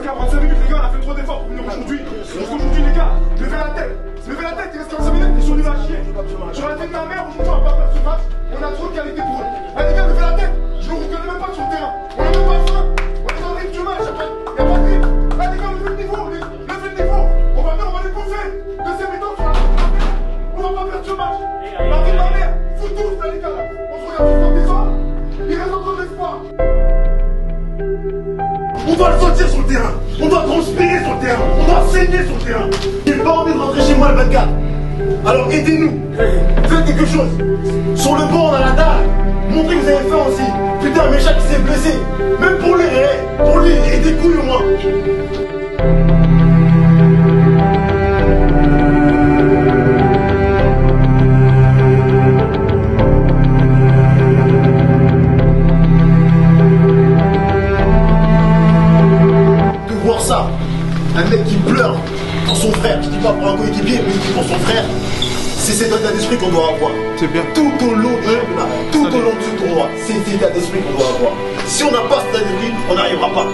reste 45 minutes, les gars, on a fait trop d'efforts pour venir aujourd'hui. Donc aujourd'hui, les gars, levez la tête. Levez la tête, il reste 45 minutes, ils sont nuls à chier. Sur la tête de ma mère, aujourd'hui, on va pas faire ce match. On a trop de qualité pour eux. Allez, les gars, levez la tête. Je ne reconnais même pas sur le terrain. On n'a même pas faim. On est dans le rythme du match. Il n'y a pas de rythme. Allez, les gars, levez le niveau. Levez le niveau. On va venir, on va les pousser. Deuxième mi-temps, sur la tête de ma mère. On va pas perdre ce match. La tête de ma mère. Fout tous, là, les gars. On se regarde tous dans tes ans. Il reste encore de l'espoir. On doit le sortir sur le terrain. On doit transpirer sur le terrain. On doit saigner sur le terrain. J'ai pas envie de rentrer chez moi le 24. Alors aidez-nous. Faites quelque chose. Sur le banc, on a la dalle. Montrez que vous avez faim aussi. Putain, Mécha qui s'est blessé. Même pour lui, et des couilles au moins. Ça, un mec qui pleure pour son frère, je dis pas pour un coéquipier, mais pour son frère, c'est cet état d'esprit qu'on doit avoir. C'est bien. Tout au long du championnat, tout au long de ce tournoi, c'est cet état d'esprit qu'on doit avoir. Si on n'a pas cet état d'esprit, on n'arrivera pas.